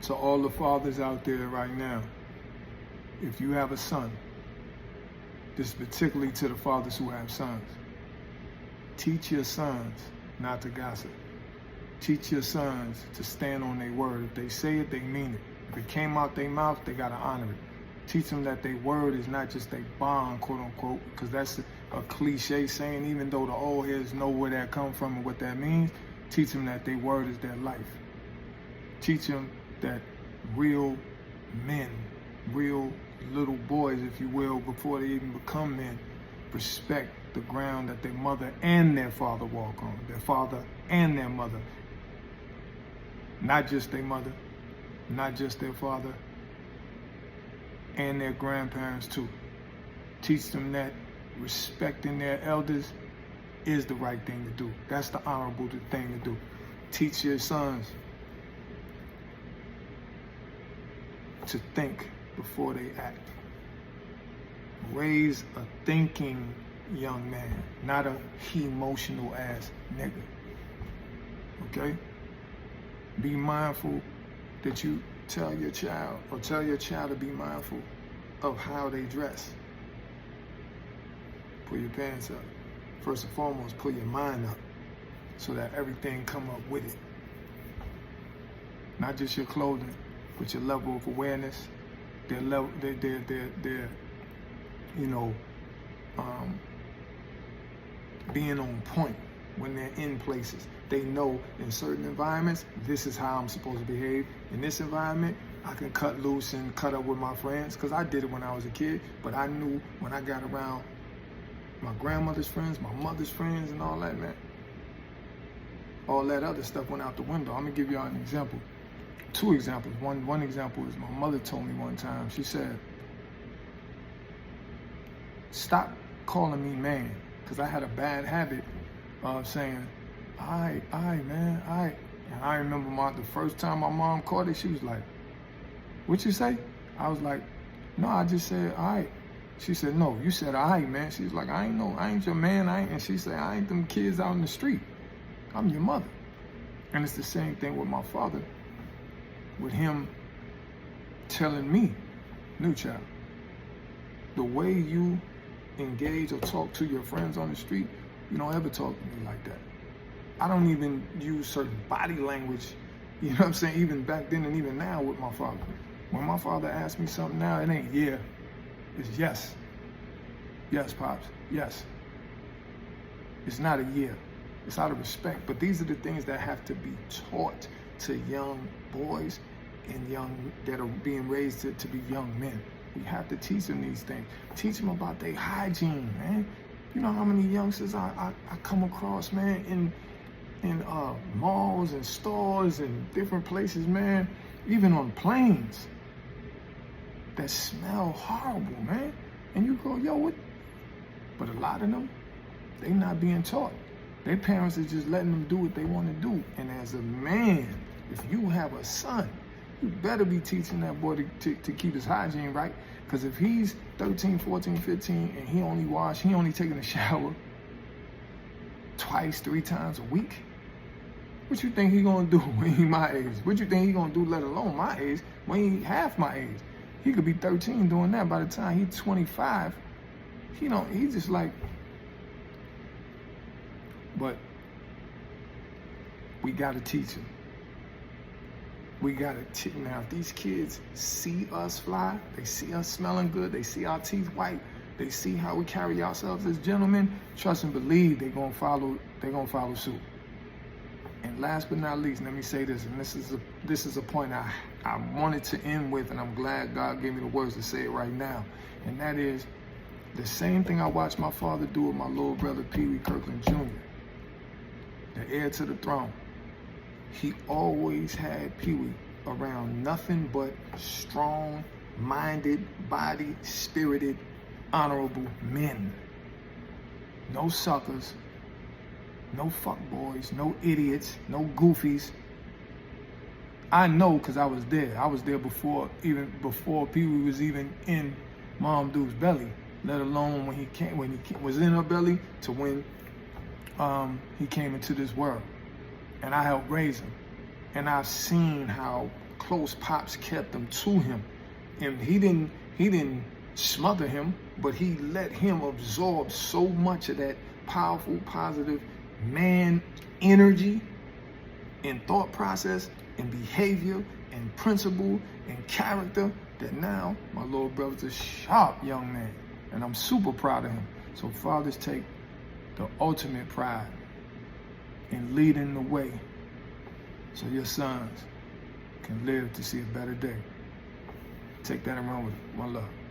To all the fathers out there right now, if you have a son, this is particularly to the fathers who have sons, teach your sons not to gossip. Teach your sons to stand on their word. If they say it, they mean it. If it came out their mouth, they gotta honor it. Teach them that their word is not just a bond, quote unquote, because that's a cliche saying, even though the old heads know where that comes from and what that means. Teach them that their word is their life. Teach them that real men, real little boys, if you will, before they even become men, respect the ground that their mother and their father walk on, their father and their mother. Not just their mother, not just their father, and their grandparents too. Teach them that respecting their elders is the right thing to do. That's the honorable thing to do. Teach your sons to think before they act. Raise a thinking young man, not a emotional ass nigga. Okay? Be mindful that you tell your child to be mindful of how they dress. Pull your pants up. First and foremost, pull your mind up so that everything come up with it. Not just your clothing, but your level of awareness, their being on point when they're in places. They know in certain environments, this is how I'm supposed to behave. In this environment, I can cut loose and cut up with my friends, because I did it when I was a kid, but I knew when I got around my grandmother's friends, my mother's friends, and all that, man, all that other stuff went out the window. I'm gonna give y'all an example. Two examples. One example is my mother told me one time, she said, stop calling me man, because I had a bad habit of saying, all right, man, all right. And I remember the first time my mom called it, she was like, what you say? I was like, no, I just said, all right. She said, no, you said, all right, man. She was like, I ain't your man, And she said, I ain't them kids out in the street. I'm your mother. And it's the same thing with my father, with him telling me, new child, the way you engage or talk to your friends on the street, you don't ever talk to me like that. I don't even use certain body language, you know what I'm saying, even back then and even now with my father. When my father asks me something now, it ain't yeah, it's yes. Yes, Pops, yes. It's not a yeah, it's out of respect. But these are the things that have to be taught to young boys and young that are being raised to be young men. We have to teach them these things. Teach them about their hygiene, man. You know how many youngsters I come across, man, in malls and stores and different places, man, even on planes, that smell horrible, man. And you go, yo, what? But a lot of them, they not being taught. Their parents are just letting them do what they want to do. And as a man, if you have a son, you better be teaching that boy to keep his hygiene right. Because if he's 13, 14, 15, and he only taking a shower twice, 3 times a week, what you think he gonna do when he my age? What you think he gonna do, let alone my age, when he half my age? He could be 13 doing that. By the time he's 25, he's just like, but we gotta teach him. We gotta now, if these kids see us fly, they see us smelling good, they see our teeth white, they see how we carry ourselves as gentlemen, trust and believe they're gonna follow suit. And last but not least, let me say this, and this is a point I wanted to end with, and I'm glad God gave me the words to say it right now. And that is the same thing I watched my father do with my little brother, Pee Wee Kirkland Jr., the heir to the throne. He always had Pee Wee around nothing but strong-minded, body-spirited, honorable men. No suckers, no fuckboys, no idiots, no goofies. I know because I was there. I was there before Pee Wee was even in Mom Dude's belly, let alone when he was in her belly to when he came into this world. And I helped raise him. And I've seen how close Pops kept him to him. And he didn't smother him, but he let him absorb so much of that powerful, positive man energy and thought process and behavior and principle and character that now my little brother's a sharp young man. And I'm super proud of him. So fathers take the ultimate pride in leading the way so your sons can live to see a better day. Take that around with you. One love.